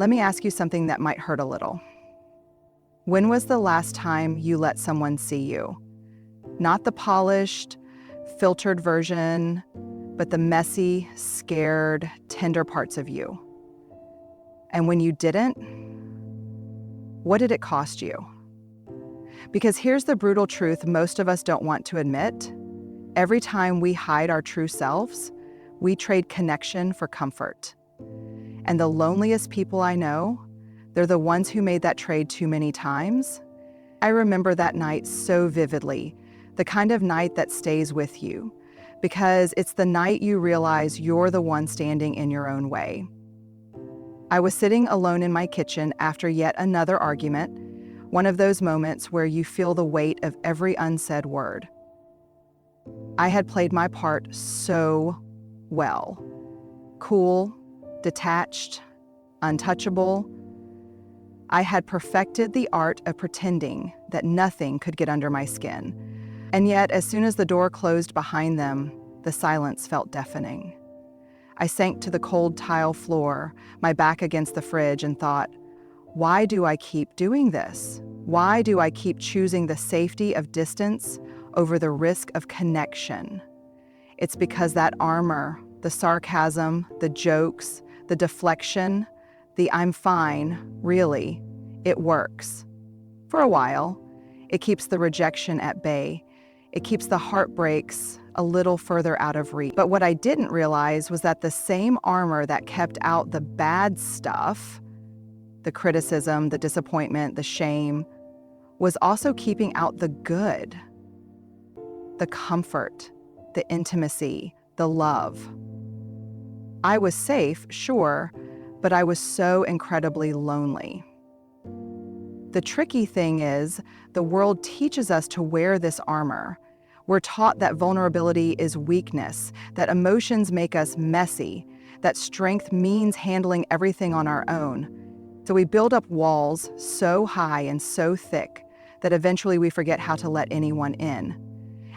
Let me ask you something that might hurt a little. When was the last time you let someone see you? Not the polished, filtered version, but the messy, scared, tender parts of you. And when you didn't, what did it cost you? Because here's the brutal truth most of us don't want to admit. Every time we hide our true selves, we trade connection for comfort. And the loneliest people I know, they're the ones who made that trade too many times. I remember that night so vividly, the kind of night that stays with you, because it's the night you realize you're the one standing in your own way. I was sitting alone in my kitchen after yet another argument, one of those moments where you feel the weight of every unsaid word. I had played my part so well. Cool, detached, untouchable. I had perfected the art of pretending that nothing could get under my skin. And yet, as soon as the door closed behind them, the silence felt deafening. I sank to the cold tile floor, my back against the fridge, and thought, why do I keep doing this? Why do I keep choosing the safety of distance over the risk of connection? It's because that armor, the sarcasm, the jokes, the deflection, the I'm fine, really, it works. For a while, it keeps the rejection at bay. It keeps the heartbreaks a little further out of reach. But what I didn't realize was that the same armor that kept out the bad stuff, the criticism, the disappointment, the shame, was also keeping out the good, the comfort, the intimacy, the love. I was safe, sure, but I was so incredibly lonely. The tricky thing is, the world teaches us to wear this armor. We're taught that vulnerability is weakness, that emotions make us messy, that strength means handling everything on our own. So we build up walls so high and so thick that eventually we forget how to let anyone in.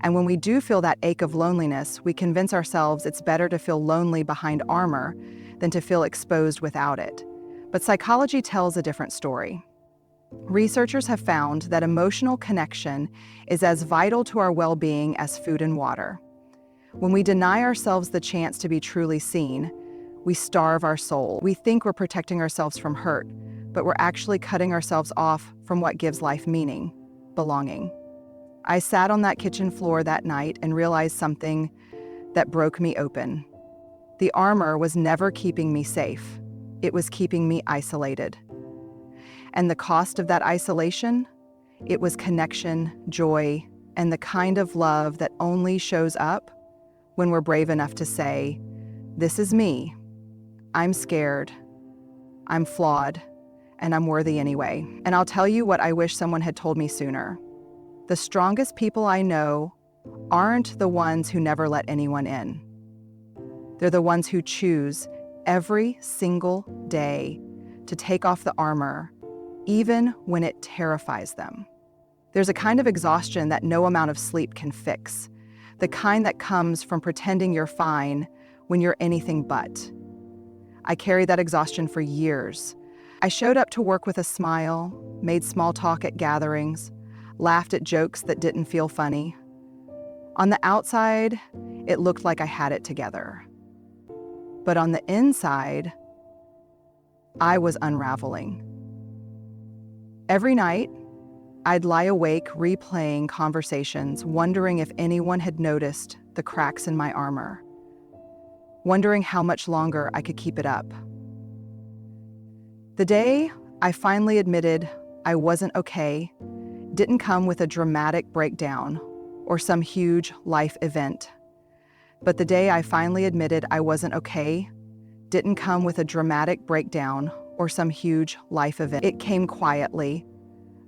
And when we do feel that ache of loneliness, we convince ourselves it's better to feel lonely behind armor than to feel exposed without it. But psychology tells a different story. Researchers have found that emotional connection is as vital to our well-being as food and water. When we deny ourselves the chance to be truly seen, we starve our soul. We think we're protecting ourselves from hurt, but we're actually cutting ourselves off from what gives life meaning, belonging. I sat on that kitchen floor that night and realized something that broke me open. The armor was never keeping me safe. It was keeping me isolated. And the cost of that isolation? It was connection, joy, and the kind of love that only shows up when we're brave enough to say, this is me. I'm scared. I'm flawed. And I'm worthy anyway. And I'll tell you what I wish someone had told me sooner. The strongest people I know aren't the ones who never let anyone in. They're the ones who choose every single day to take off the armor, even when it terrifies them. There's a kind of exhaustion that no amount of sleep can fix, the kind that comes from pretending you're fine when you're anything but. I carried that exhaustion for years. I showed up to work with a smile, made small talk at gatherings, laughed at jokes that didn't feel funny. On the outside, it looked like I had it together. But on the inside, I was unraveling. Every night, I'd lie awake replaying conversations, wondering if anyone had noticed the cracks in my armor, wondering how much longer I could keep it up. The day I finally admitted I wasn't okay didn't come with a dramatic breakdown or some huge life event. But the day I finally admitted I wasn't okay didn't come with a dramatic breakdown or some huge life event. It came quietly.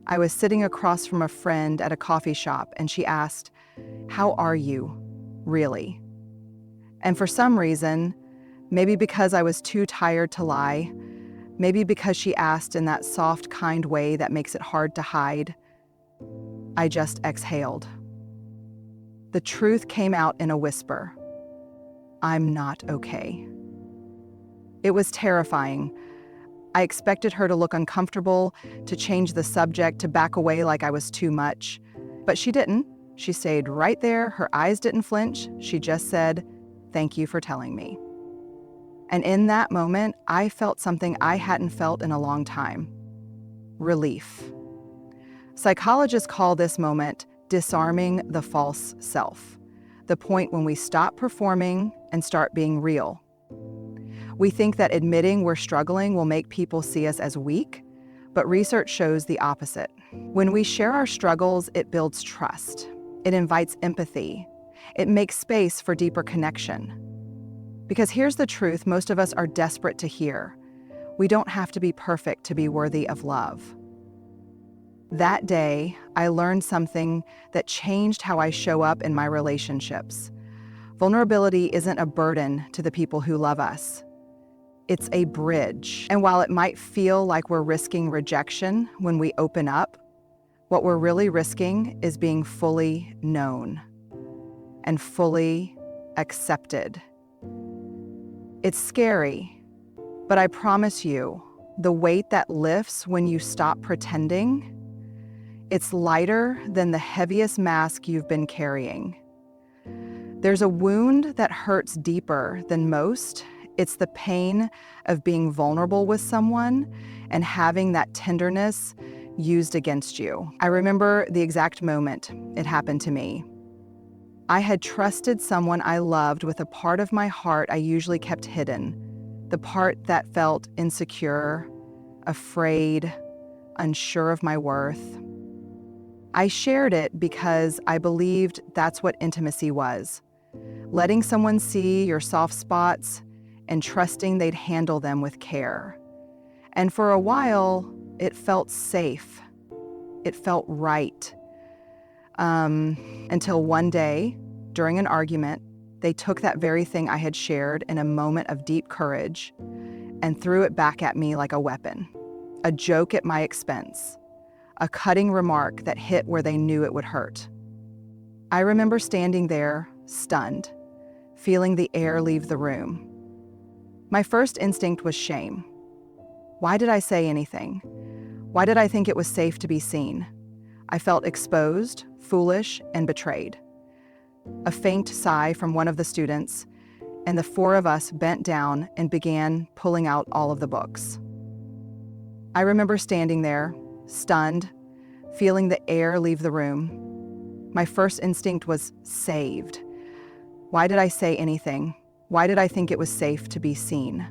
I was sitting across from a friend at a coffee shop, and she asked, "How are you, really?" And for some reason, maybe because I was too tired to lie, maybe because she asked in that soft, kind way that makes it hard to hide, I just exhaled. The truth came out in a whisper. I'm not okay. It was terrifying. I expected her to look uncomfortable, to change the subject, to back away like I was too much. But she didn't. She stayed right there. Her eyes didn't flinch. She just said, "Thank you for telling me." And in that moment, I felt something I hadn't felt in a long time: relief. Psychologists call this moment disarming the false self, the point when we stop performing and start being real. We think that admitting we're struggling will make people see us as weak, but research shows the opposite. When we share our struggles, it builds trust. It invites empathy. It makes space for deeper connection. Because here's the truth most of us are desperate to hear: we don't have to be perfect to be worthy of love. That day, I learned something that changed how I show up in my relationships. Vulnerability isn't a burden to the people who love us. It's a bridge. And while it might feel like we're risking rejection when we open up, what we're really risking is being fully known and fully accepted. It's scary, but I promise you, the weight that lifts when you stop pretending, it's lighter than the heaviest mask you've been carrying. There's a wound that hurts deeper than most. It's the pain of being vulnerable with someone and having that tenderness used against you. I remember the exact moment it happened to me. I had trusted someone I loved with a part of my heart I usually kept hidden, the part that felt insecure, afraid, unsure of my worth. I shared it because I believed that's what intimacy was: letting someone see your soft spots and trusting they'd handle them with care. And for a while, it felt safe. It felt right. Until one day, during an argument, they took that very thing I had shared in a moment of deep courage and threw it back at me like a weapon, a joke at my expense, a cutting remark that hit where they knew it would hurt. I remember standing there, stunned, feeling the air leave the room. My first instinct was shame. Why did I say anything? Why did I think it was safe to be seen? I felt exposed, foolish, and betrayed. A faint sigh from one of the students, and the four of us bent down and began pulling out all of the books. I remember standing there, stunned, feeling the air leave the room. My first instinct was saved. Why did I say anything? Why did I think it was safe to be seen?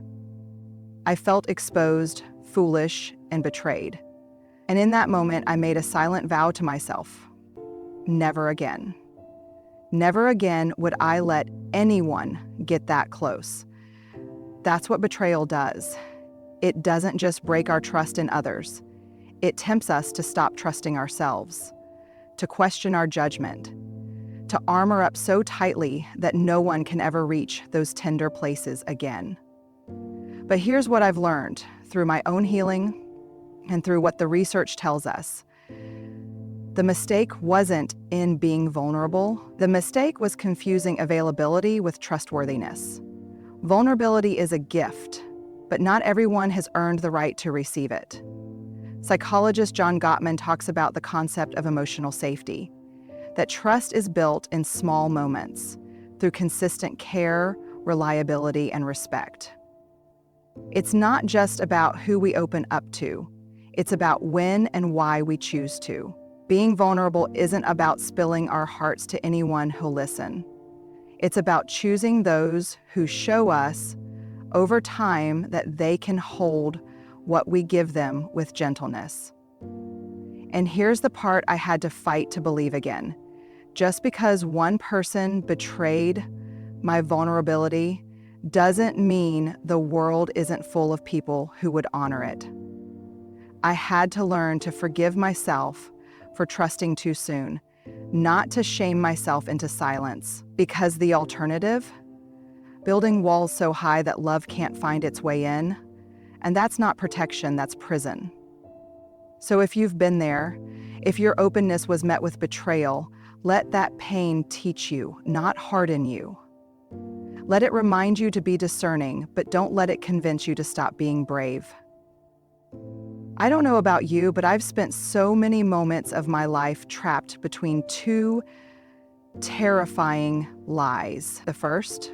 I felt exposed, foolish, and betrayed. And in that moment, I made a silent vow to myself: never again. Never again would I let anyone get that close. That's what betrayal does. It doesn't just break our trust in others. It tempts us to stop trusting ourselves, to question our judgment, to armor up so tightly that no one can ever reach those tender places again. But here's what I've learned through my own healing and through what the research tells us. The mistake wasn't in being vulnerable. The mistake was confusing availability with trustworthiness. Vulnerability is a gift, but not everyone has earned the right to receive it. Psychologist John Gottman talks about the concept of emotional safety, that trust is built in small moments through consistent care, reliability, and respect. It's not just about who we open up to. It's about when and why we choose to. Being vulnerable isn't about spilling our hearts to anyone who'll listen. It's about choosing those who show us over time that they can hold what we give them with gentleness. And here's the part I had to fight to believe again. Just because one person betrayed my vulnerability doesn't mean the world isn't full of people who would honor it. I had to learn to forgive myself for trusting too soon, not to shame myself into silence, because the alternative, building walls so high that love can't find its way in, and that's not protection, that's prison. So if you've been there, if your openness was met with betrayal, let that pain teach you, not harden you. Let it remind you to be discerning, but don't let it convince you to stop being brave. I don't know about you, but I've spent so many moments of my life trapped between two terrifying lies. The first,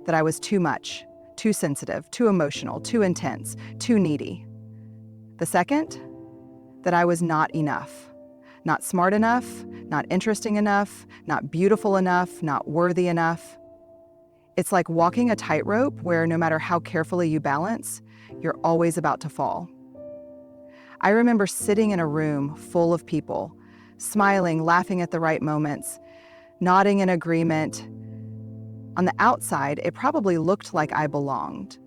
that I was too much, too sensitive, too emotional, too intense, too needy. The second, that I was not enough. Not smart enough, not interesting enough, not beautiful enough, not worthy enough. It's like walking a tightrope where no matter how carefully you balance, you're always about to fall. I remember sitting in a room full of people, smiling, laughing at the right moments, nodding in agreement. On the outside, it probably looked like I belonged,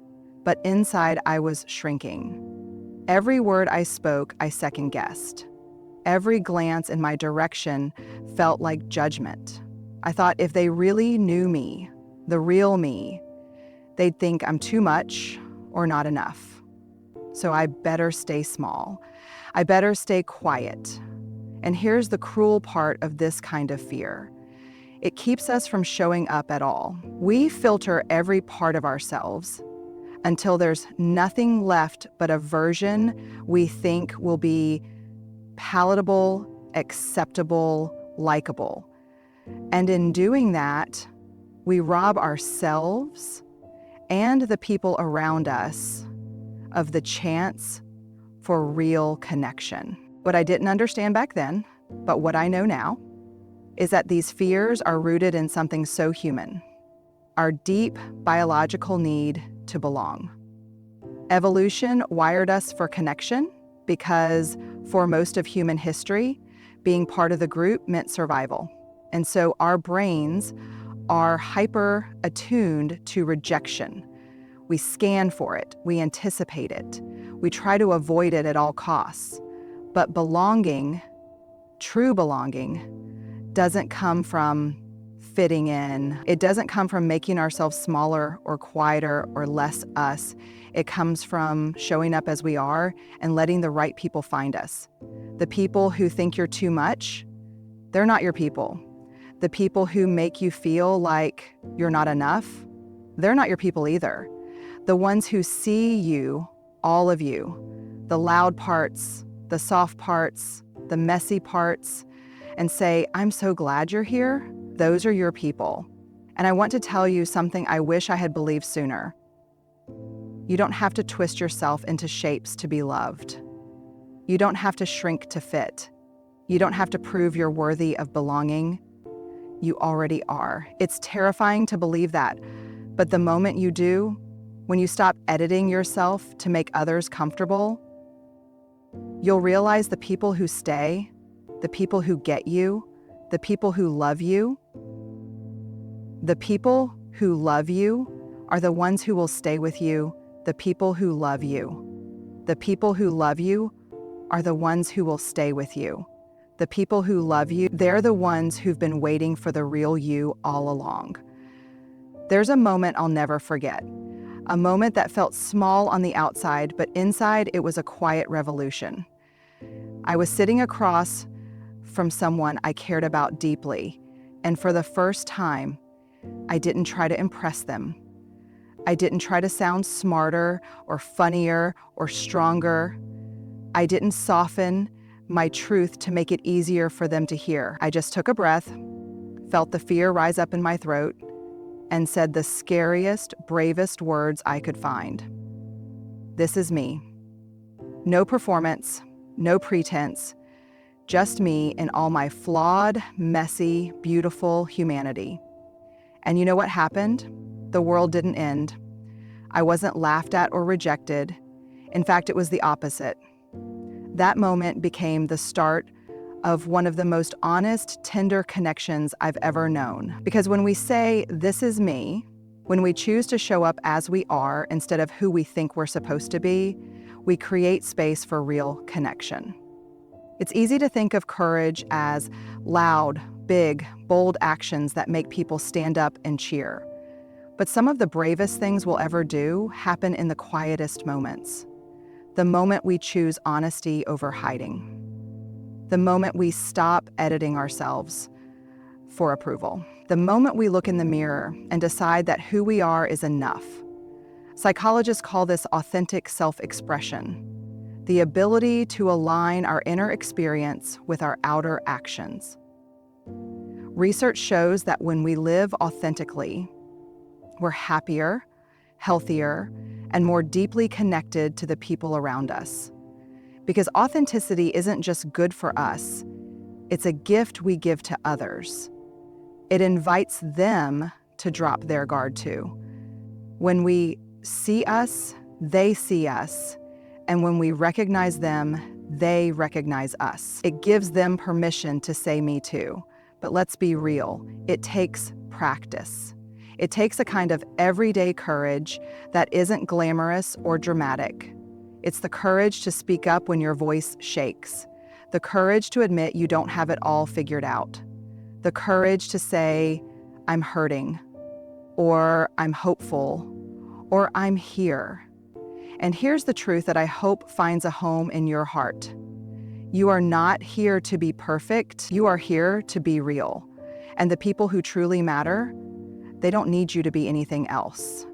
but inside I was shrinking. Every word I spoke, I second-guessed. Every glance in my direction felt like judgment. I thought if they really knew me, the real me, they'd think I'm too much or not enough. So I better stay small. I better stay quiet. And here's the cruel part of this kind of fear. It keeps us from showing up at all. We filter every part of ourselves until there's nothing left but a version we think will be palatable, acceptable, likable. And in doing that, we rob ourselves and the people around us of the chance for real connection. What I didn't understand back then, but what I know now, is that these fears are rooted in something so human, our deep biological need to belong. Evolution wired us for connection because for most of human history, being part of the group meant survival. And so our brains are hyper attuned to rejection. We scan for it, we anticipate it, we try to avoid it at all costs. But belonging, true belonging, doesn't come from fitting in. It doesn't come from making ourselves smaller or quieter or less us. It comes from showing up as we are and letting the right people find us. The people who think you're too much, they're not your people. The people who make you feel like you're not enough, they're not your people either. The ones who see you, all of you, the loud parts, the soft parts, the messy parts, and say, I'm so glad you're here, those are your people. And I want to tell you something I wish I had believed sooner. You don't have to twist yourself into shapes to be loved. You don't have to shrink to fit. You don't have to prove you're worthy of belonging. You already are. It's terrifying to believe that, but the moment you do, when you stop editing yourself to make others comfortable, you'll realize the people who stay, the people who get you, the people who love you, the people who love you are the ones who will stay with you, the people who love you. The people who love you are the ones who will stay with you. The people who love you, they're the ones who've been waiting for the real you all along. There's a moment I'll never forget. A moment that felt small on the outside, but inside it was a quiet revolution. I was sitting across from someone I cared about deeply, and for the first time, I didn't try to impress them. I didn't try to sound smarter or funnier or stronger. I didn't soften my truth to make it easier for them to hear. I just took a breath, felt the fear rise up in my throat, and said the scariest, bravest words I could find. This is me. No performance, no pretense, just me in all my flawed, messy, beautiful humanity. And you know what happened? The world didn't end. I wasn't laughed at or rejected. In fact, it was the opposite. That moment became the start of one of the most honest, tender connections I've ever known. Because when we say, this is me, when we choose to show up as we are instead of who we think we're supposed to be, we create space for real connection. It's easy to think of courage as loud, big, bold actions that make people stand up and cheer. But some of the bravest things we'll ever do happen in the quietest moments. The moment we choose honesty over hiding. The moment we stop editing ourselves for approval. The moment we look in the mirror and decide that who we are is enough. Psychologists call this authentic self-expression. the ability to align our inner experience with our outer actions. Research shows that when we live authentically, we're happier, healthier, and more deeply connected to the people around us. Because authenticity isn't just good for us, it's a gift we give to others. It invites them to drop their guard too. When we see us, they see us. And when we recognize them, they recognize us. It gives them permission to say me too. But let's be real, it takes practice. It takes a kind of everyday courage that isn't glamorous or dramatic. It's the courage to speak up when your voice shakes, the courage to admit you don't have it all figured out, the courage to say, I'm hurting, or I'm hopeful, or I'm here. And here's the truth that I hope finds a home in your heart. You are not here to be perfect, you are here to be real. And the people who truly matter, they don't need you to be anything else.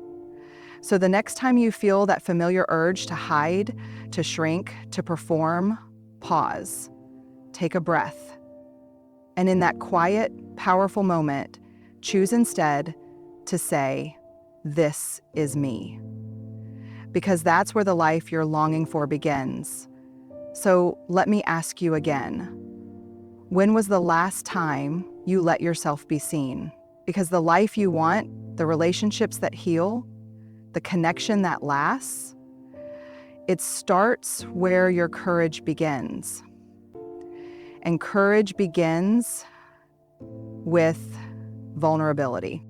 So the next time you feel that familiar urge to hide, to shrink, to perform, pause, take a breath. And in that quiet, powerful moment, choose instead to say, this is me. Because that's where the life you're longing for begins. So let me ask you again, when was the last time you let yourself be seen? Because the life you want, the relationships that heal, the connection that lasts, it starts where your courage begins. And courage begins with vulnerability.